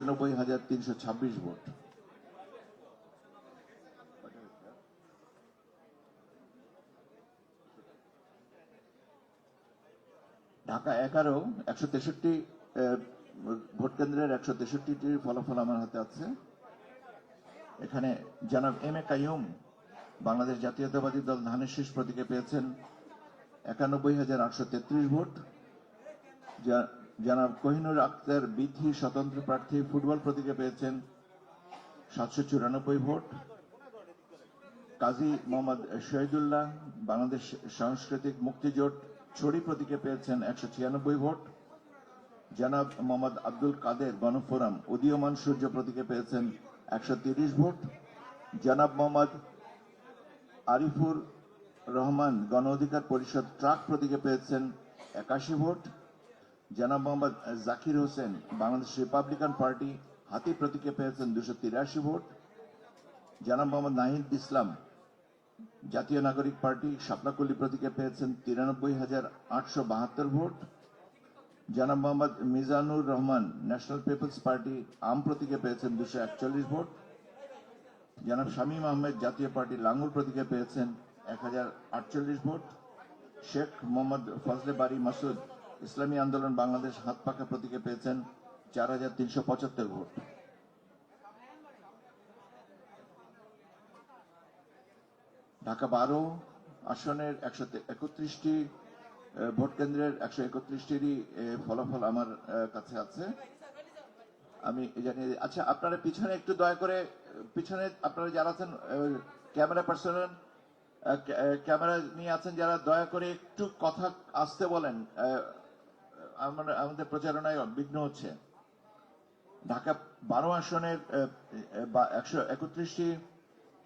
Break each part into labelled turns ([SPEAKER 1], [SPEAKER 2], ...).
[SPEAKER 1] 96,326 vote. Dhaka 11 163 vote কেন্দ্রের 163টির ফলাফল আমার হাতে আছে। এখানে জনাব এম এ কাইয়ুম বাংলাদেশ জাতীয়তাবাদী দল ধানের শীষ প্রতীকে পেয়েছেন 91,833 ভোট। জনাব কোহিনুর আক্তার বিথি স্বতন্ত্র প্রার্থী ফুটবল প্রতীকে পেয়েছেন 794 ভোট। কাজী মোহাম্মদ শহীদুল্লাহ বাংলাদেশ সাংস্কৃতিক মুক্তিজোট ছড়ি প্রতীকে পেয়েছেন 196 ভোট। জনাব মোহাম্মদ আব্দুল কাদের গণফোরাম উদীয়মান সূর্য প্রতীকে পেয়েছেন 130 ভোট। জনাব মোহাম্মদ আরিফুর রহমান গণ অধিকার পরিষদ ট্রাক প্রতীকে পেয়েছেন 81 ভোট। জনাব মোহাম্মদ জাকির হোসেন বাংলাদেশ রিপাবলিকান পার্টি হাতি প্রতীকে পেয়েছেন 283 ভোট। জনাব মোহাম্মদ নাহিদ ইসলাম জাতীয় নাগরিক পার্টি শাপলাকলি প্রতীকে পেয়েছেন 93,872 ভোট। জনাব Mohammad Mizanur Rahman National People's Party আম প্রতীকে পেয়েছেন 241 ভোট। জনাব শামীম আহমেদ জাতীয় পার্টি লাঙ্গুল প্রতীকে পেয়েছেন 1048 ভোট। শেখ মোহাম্মদ ফজলে বারি মাসুদ ইসলামী আন্দোলন বাংলাদেশ হাতপাখা প্রতীকে পেয়েছেন 4,375 ভোট। ঢাকা 12 আসনের 131টি ভোট কেন্দ্রের 131টিরই ফলাফল আমার কাছে আছে। আমি জানিয়ে আচ্ছা, আপনারা পিছনে একটু দয়া করে, পিছনে আপনারা যারা আছেন ক্যামেরা পার্সোনাল ক্যামেরা নিয়ে আছেন যারা, দয়া করে একটু কথা আসতে বলেন, আমাদের প্রচারণায় বিঘ্ন হচ্ছে। ঢাকা 12 আসনের 131টি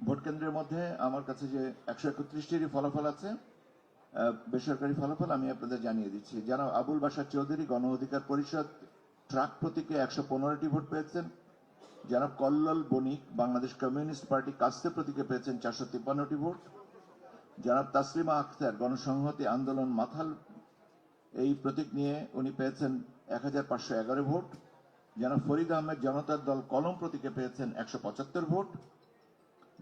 [SPEAKER 1] ভোট কেন্দ্রের মধ্যে আমার কাছে যে 131টিরই ফলাফল আছে, বেসরকারি ফলাফল আমি আপনাদের জানিয়ে দিচ্ছি। যারা আবুল বাশার চৌধুরী গণ অধিকার পরিষদ ট্রাক প্রতীকে 115টি ভোট পেয়েছেন। যারা কল্লোল বণিক বাংলাদেশ কমিউনিস্ট পার্টি কাস্তে প্রতীকে পেয়েছেন 453টি ভোট। জনাব তাসলিমা আক্তার গণসংহতি আন্দোলন মাথাল এই প্রতীক নিয়ে উনি পেয়েছেন 1,511 ভোট। জনাব ফরিদ আহমেদ জনতার দল কলম প্রতীকে পেয়েছেন 175 ভোট।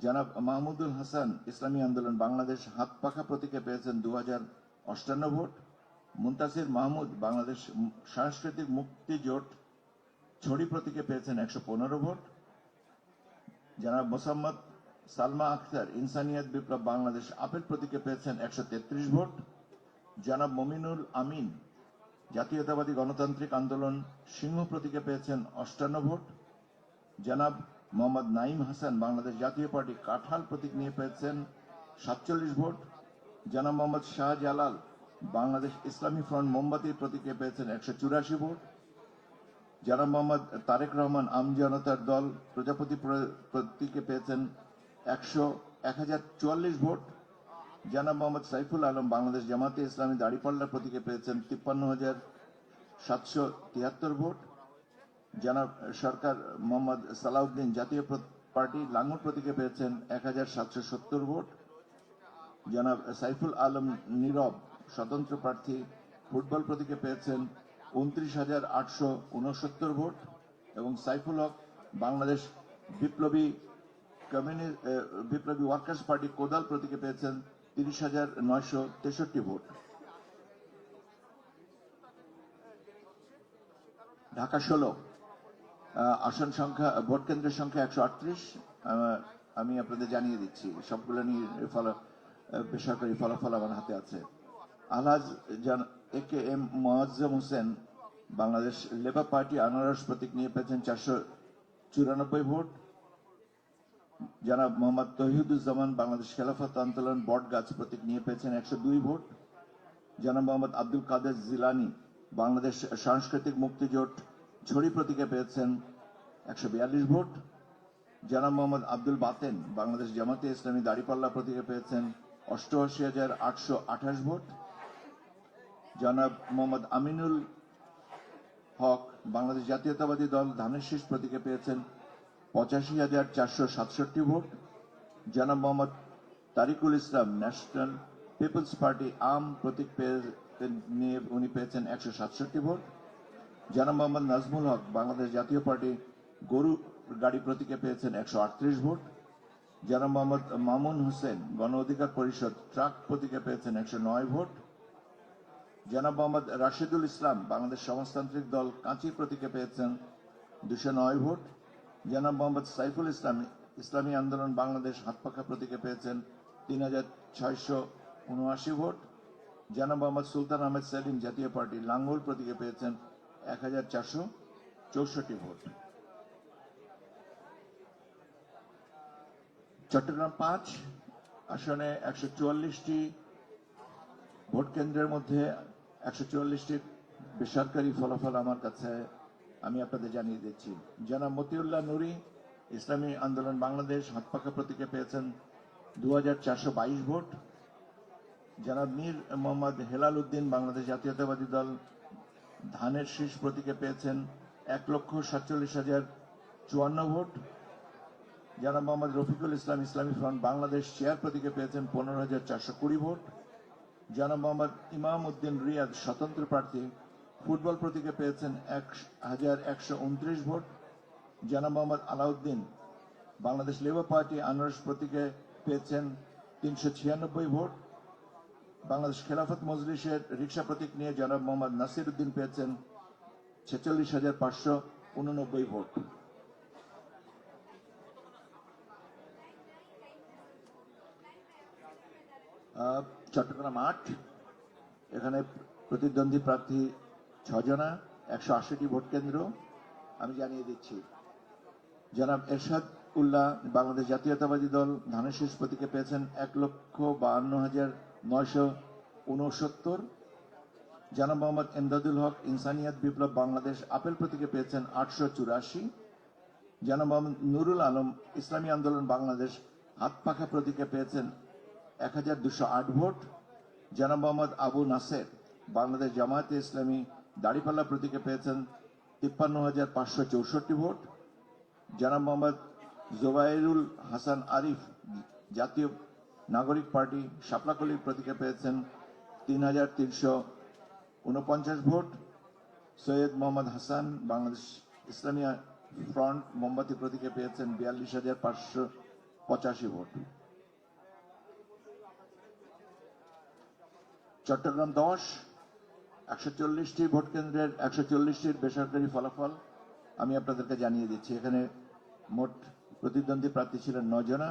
[SPEAKER 1] জনাব মাহমুদুল হাসান ইসলামী আন্দোলন বাংলাদেশ হাতপাখা প্রতীকে পেয়েছেন 2058 ভোট। মুনতাসির মাহমুদ বাংলাদেশ সাংস্কৃতিক মুক্তি জোট ছড়ি প্রতীকে পেয়েছেন 115 ভোট। জনাব মোসাম্মদ সালমা আক্তার ইনসানিয়াত বিপ্লব বাংলাদেশ আপেল প্রতীকে পেয়েছেন 133 ভোট। জনাব মমিনুল আমিন জাতীয়তাবাদী গণতান্ত্রিক আন্দোলন সিংহ প্রতীকে পেয়েছেন 58 ভোট। জনাব মোহাম্মদ নাইম হাসান বাংলাদেশ জাতীয় পার্টি কাঁঠাল প্রতীক নিয়ে পেয়েছেন 47 ভোট। জনাব মোহাম্মদ শাহজালাল বাংলাদেশ ইসলামী ফ্রন্ট মোমবাতি প্রতীকে পেয়েছেন 184 ভোট। জনাব মোহাম্মদ তারেক রহমান আমজনতার দল প্রজাপতি প্রতীকে পেয়েছেন 1044 ভোট। জনাব মোহাম্মদ সাইফুল আলম বাংলাদেশ জামাতে ইসলামী দাড়িপাল্লা প্রতীকে পেয়েছেন 53,773 ভোট। জনাব সরকার মোহাম্মদ সালাউদ্দিন জাতীয় পার্টি লাঙ্গুল প্রতীকে পেয়েছেন 1,770 ভোট। জনাব সাইফুল আলম নীরব স্বতন্ত্র প্রার্থী ফুটবল প্রতীকে পেয়েছেন 29,869 ভোট এবং সাইফুল হক বাংলাদেশ বিপ্লবী ওয়ার্কার্স পার্টি কোদাল প্রতীকে পেয়েছেন 30,963 ভোট। ঢাকা 16 আসন সংখ্যা ভোট কেন্দ্রের সংখ্যা 138। আমি আপনাদের জানিয়ে দিচ্ছি, সবগুলো নিয়ে বেসরকারি ফলাফল আমার হাতে আছে। আলহাজ AKM Moazzem Hossain Bangladesh labour party আনারস প্রতীক নিয়ে পেয়েছেন 494 ভোট। জনাব মোহাম্মদ তৌহিদুজ্জামান বাংলাদেশ খেলাফত আন্দোলন বটগাছ প্রতীক নিয়ে পেয়েছেন 102 ভোট। জনাব মোহাম্মদ আব্দুল কাদের জিলানি বাংলাদেশ সাংস্কৃতিক মুক্তিজোট ছড়ি প্রতীকে পেয়েছেন 142 ভোট। জনাব মোহাম্মদ আব্দুল বাতেন বাংলাদেশ জামাতে ইসলামী দাড়িপাল্লা প্রতীকে পেয়েছেন 88,828 ভোট। জনাব মোহাম্মদ আমিনুল হক বাংলাদেশ জাতীয়তাবাদী দল ধানের শীষ প্রতীকে পেয়েছেন 85,467 ভোট। জনাব মোহাম্মদ তারিকুল ইসলাম ন্যাশনাল পিপলস পার্টি আম প্রতীক নিয়ে উনি পেয়েছেন 167 ভোট। জনাব মোহাম্মদ নাজমুল হক বাংলাদেশ জাতীয় পার্টি গরু গাড়ি প্রতীকে পেয়েছেন 138 ভোট। জনাব মোহাম্মদ মামুন হোসেন গণ অধিকার পরিষদ ট্রাক প্রতীকে পেয়েছেন 109 ভোট। জনাব মোহাম্মদ রাশেদুল ইসলাম বাংলাদেশ সমাজতান্ত্রিক দল কাঁচি প্রতীকে পেয়েছেন 209 ভোট। জনাব মোহাম্মদ সাইফুল ইসলাম ইসলামী আন্দোলন বাংলাদেশ হাতপাখা প্রতীকে পেয়েছেন 3679 ভোট। জনাব মোহাম্মদ সুলতান আহমেদ সেলিম জাতীয় পার্টি লাঙ্গল প্রতীকে পেয়েছেন 1464 ভোট। চট্টগ্রাম 5 আসনে 144টি ভোট কেন্দ্রের মধ্যে 144টি বেসরকারি ফলাফল আমার কাছে, আমি আপনাদের জানিয়ে দিচ্ছি। জনাব মতিউল্লাহ নুরি ইসলামী আন্দোলন বাংলাদেশ হাতপাখা প্রতীকে পেয়েছেন 2422 ভোট। জনাব মীর মোহাম্মদ হেলাল উদ্দিন বাংলাদেশ জাতীয়তাবাদী দল ধানের শীষ প্রতীকে পেয়েছেন 1,47,054 ভোট। জনাব মোহাম্মদ রফিকুল ইসলাম ইসলামী ফ্রন্ট বাংলাদেশ চেয়ার প্রতীকে পেয়েছেন 15,420 ভোট। জনাব মোহাম্মদ ইমাম উদ্দিন রিয়াদ স্বতন্ত্র প্রার্থী ফুটবল প্রতীকে পেয়েছেন 1,129 ভোট। জনাব মোহাম্মদ আলাউদ্দিন বাংলাদেশ লেবার পার্টি আনারস প্রতীকে পেয়েছেন 396 ভোট। বাংলাদেশ খেলাফত মজলিসের রিক্সা প্রতীক নিয়ে জনাব মোহাম্মদ নাসির উদ্দিন পেয়েছেন 46,589 ভোট। চট্টগ্রাম 8 এখানে প্রতিদ্বন্দ্বী প্রার্থী 6 জনা, 180টি ভোট কেন্দ্র আমি জানিয়ে দিচ্ছি। জনাব এরশাদ উল্লাহ বাংলাদেশ জাতীয়তাবাদী দল ধানের শীষ প্রতীকে পেয়েছেন 1,52,969। জনাব মোহাম্মদ এমদাদুল হক ইনসানিয়াত বিপ্লব বাংলাদেশ আপেল প্রতীকে পেয়েছেন 884। জনাব মোহাম্মদ নুরুল আলম ইসলামী আন্দোলন বাংলাদেশ হাতপাখা প্রতীকে পেয়েছেন 1,208 ভোট। জনাব মোহাম্মদ আবু নাসের বাংলাদেশ জামায়াতে ইসলামী দাড়িপাল্লা প্রতীকে পেয়েছেন 53,564 ভোট। জনাব মোহাম্মদ জোবাইরুল হাসান আরিফ জাতীয় নাগরিক পার্টি শাপলাকলি প্রতীকে পেয়েছেন 3,349 ভোট। সৈয়দ মোহাম্মদ হাসান বাংলাদেশ ইসলামী ফ্রন্ট মোমবাতি প্রতীকে পেয়েছেন 42,585 ভোট। চট্টগ্রাম 10 140টি ভোট কেন্দ্রের 140টির বেসরকারি ফলাফল আমি আপনাদেরকে জানিয়ে দিচ্ছি। এখানে মোট প্রতিদ্বন্দ্বী প্রার্থী ছিলেন 9 জনা।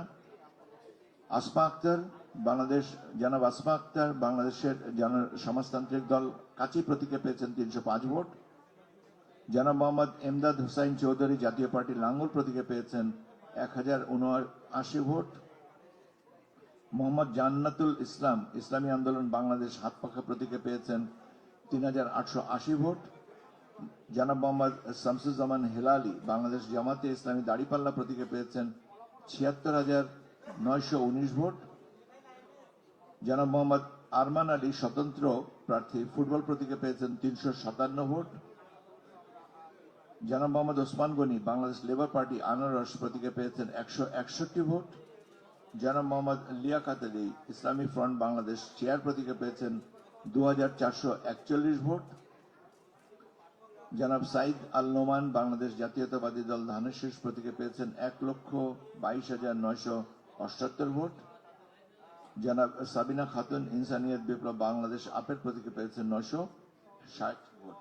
[SPEAKER 1] আসমা আক্তার বাংলাদেশ জনাব আসমা আক্তার বাংলাদেশের সমাজতান্ত্রিক দল কাঁচি প্রতীকে পেয়েছেন 305 ভোট। জনাব মোহাম্মদ এমদাদ হুসাইন চৌধুরী জাতীয় পার্টি লাঙ্গল প্রতীকে পেয়েছেন 1079 ভোট। মোহাম্মদ জান্নাতুল ইসলাম ইসলামী আন্দোলন বাংলাদেশ হাতপাখা প্রতীকে পেয়েছেন 3,880 ভোট। জনাব মোহাম্মদ শামসুজ্জামান হেলালি বাংলাদেশ জামাতে ইসলামী দাড়িপাল্লা প্রতীকে পেয়েছেন 76,919 ভোট। জনাব মোহাম্মদ আরমান আলী স্বতন্ত্র প্রার্থী ফুটবল প্রতীকে পেয়েছেন 357 ভোট। জনাব মোহাম্মদ ওসমান গনি বাংলাদেশ লেবার পার্টি আনারস প্রতীকে পেয়েছেন 161 ভোট। জনাব মোহাম্মদ লিয়াকাত আলী ইসলামী ফ্রন্ট বাংলাদেশ চেয়ার প্রতীকে পেয়েছেন 2,441 ভোট। জনাব সাইদ আল নোমান বাংলাদেশ জাতীয়তাবাদী দল ধানের শীষ প্রতীকে পেয়েছেন 1,22,978 ভোট। জনাব সাবিনা খাতুন ইনসানিয়াত বিপ্লব বাংলাদেশ আপেল প্রতীকে পেয়েছেন 960 ভোট।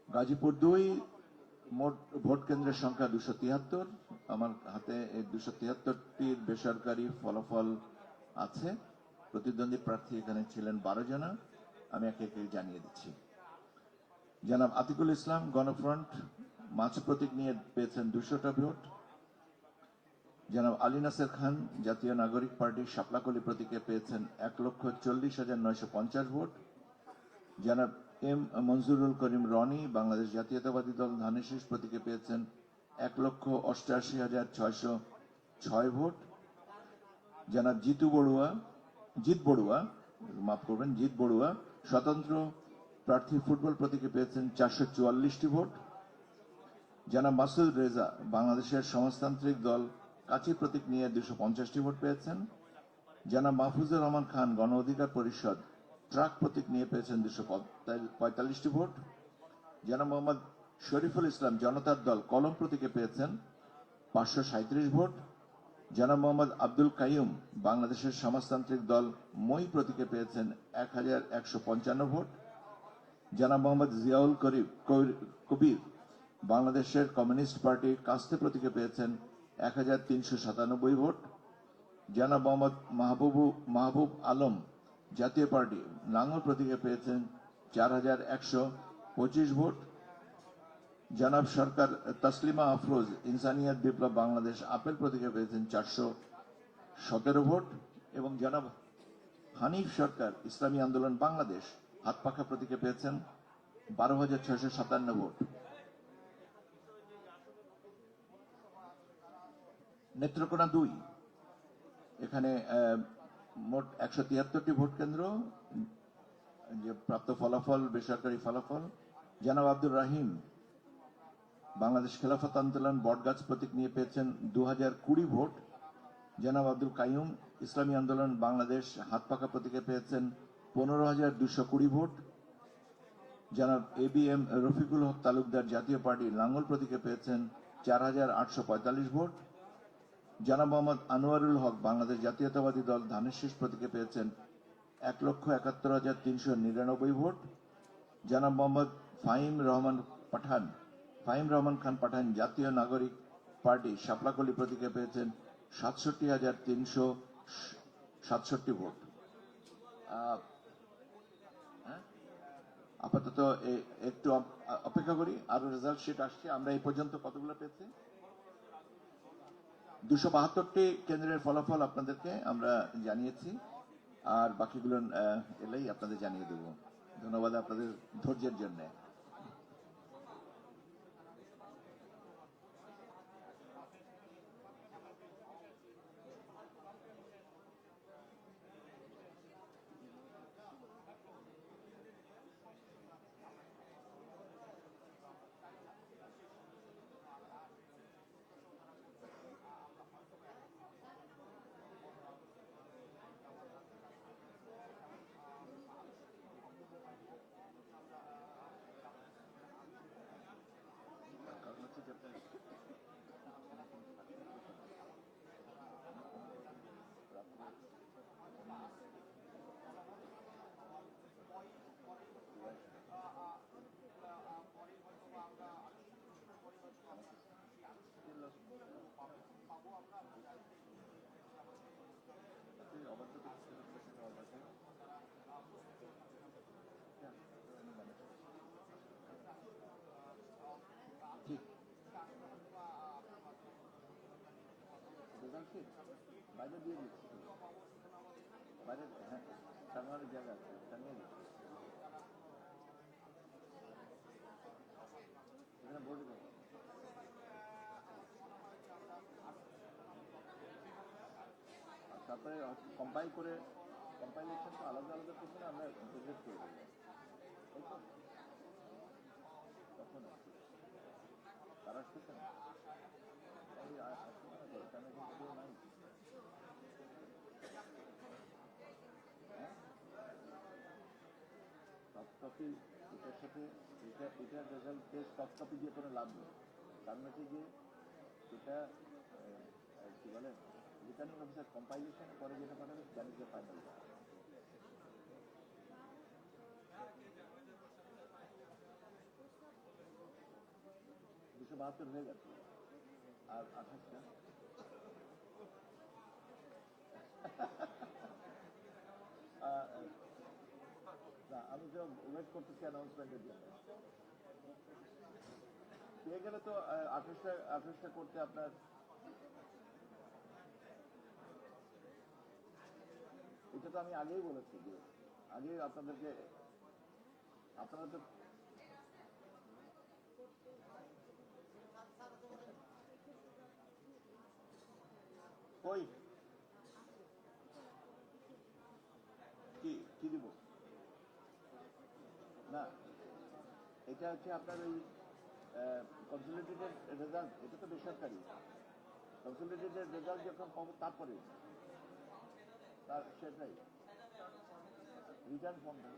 [SPEAKER 1] গাজীপুর 2 মোট ভোট কেন্দ্রের সংখ্যা 273। আমার হাতে এই 273টির বেসরকারি ফলাফল আছে। প্রতিদ্বন্দ্বী প্রার্থী এখানে ছিলেন 12 জনা, আমি একে একে জানিয়ে দিচ্ছি। জনাব আতিকুল ইসলাম গণফ্রন্ট মাছ প্রতীক নিয়ে পেয়েছেন 200টা ভোট। জনাব আলী নাসের খান জাতীয় নাগরিক পার্টি শাপলাকলি প্রতীকে পেয়েছেন 1,40,950 ভোট। জনাব এম মনজুরুল করিম রনি বাংলাদেশ জাতীয়তাবাদী দল ধানের শীষ প্রতীকে পেয়েছেন 1,88,606 ভোট। জনাব জিত বড়ুয়া স্বতন্ত্র প্রার্থী ফুটবল প্রতীকে পেয়েছেন 444টি ভোট। জনাব মাসুদ রেজা বাংলাদেশের সমাজতান্ত্রিক দল কাঁচি প্রতীক নিয়ে 250টি ভোট পেয়েছেন। জনাব মাহফুজুর রহমান খান গণ অধিকার পরিষদ ট্রাক প্রতীক নিয়ে পেয়েছেন 245টি ভোট। জনাব মোহাম্মদ শরীফুল ইসলাম জনতার দল কলম প্রতীকে পেয়েছেন 537 ভোট। জনাব মোহাম্মদ আব্দুল কাইয়ুম বাংলাদেশের সমাজতান্ত্রিক দল মই প্রতীকে পেয়েছেন 1155 ভোট। জনাব মোহাম্মদ জিয়াউল কবির বাংলাদেশের কমিউনিস্ট পার্টি কাস্তে প্রতীকে পেয়েছেন 1397 ভোট। জনাব মোহাম্মদ মাহবুব আলম জাতীয় পার্টি লাঙ্গল প্রতীকে পেয়েছেন 4125 ভোট। জনাব সরকার তসলিমা আফরোজ ইনসানিয়াত বিপ্লব বাংলাদেশ আপেল প্রতীকে পেয়েছেন 417 ভোট এবং জনাব হানিফ সরকার ইসলামী আন্দোলন বাংলাদেশ হাতপাখা প্রতীকে পেয়েছেন 12,657 ভোট। নেত্রকোনা 2 এখানে মোট 173টি ভোট কেন্দ্র, যে প্রাপ্ত ফলাফল বেসরকারি ফলাফল। জনাব আব্দুর রাহিম বাংলাদেশ খেলাফত আন্দোলন বটগাছ প্রতীক নিয়ে পেয়েছেন 2020 ভোট। জনাব আব্দুল কাইয়ুম ইসলামী আন্দোলন বাংলাদেশ হাতপাখা প্রতীকে পেয়েছেন 15,220 ভোট। জনাব ABM রফিকুল হক তালুকদার জাতীয় পার্টি লাঙ্গল প্রতীকে পেয়েছেন 4,845 ভোট। জনাব মোহাম্মদ আনোয়ারুল হক বাংলাদেশ জাতীয়তাবাদী দল ধানের শীষ প্রতীকে পেয়েছেন 1,71,399 ভোট। জনাব মোহাম্মদ ফাহিম রহমান খান পাঠান জাতীয় নাগরিক পার্টি শাপলাকলি প্রতীকে পেয়েছেন 67,367 ভোট। আপাতত একটু অপেক্ষা করি, আরো রেজাল্ট শিট আসছে। আমরা এই পর্যন্ত কতগুলো পেয়েছি? 272টি কেন্দ্রের ফলাফল আপনাদেরকে আমরা জানিয়েছি, আর বাকিগুলো এলেই আপনাদের জানিয়ে দেব। ধন্যবাদ আপনাদের ধৈর্যের জন্য। বাইরে দিয়ে দিচ্ছি, বাইরে সামনের জায়গা আছে, এখানে বোর্ডে দেবো। তারপরে কম্পাইলেশন তো আলাদা আলাদা করতে আমরা ইন্টিগ্রেট করে দেবো, তখন তারা আসতেছে না। সফট কপি এটার সাথে এটার রেজাল্ট সফট কপি দিয়ে কোনো লাভ নেই, কারণ হচ্ছে যে এটা কি বলে রিটার্নিং অফিসার কম্পাইলেশনের পরে যেটা পাঠাবে দ্যাট ইজ দ্য ফাইনাল। 272 হয়ে গেছে, আর 28টা আমি তো ওয়েট করতেছি অ্যানাউন্সমেন্টের জন্য। পেয়ে গেলে তো 28টা করতে আপনার এটা তো আমি আগেই বলেছি যে আগে আপনাদেরকে আপনারা তো কই কি দিব না, এটা হচ্ছে আপনার ওই কনসলিডেটেড রেজাল্ট, এটা তো বেসরকারি। কনসলিডেটেড রেজাল্ট যখন পাবো তারপরে তার সেটাই রিটার্ন ফর্মটা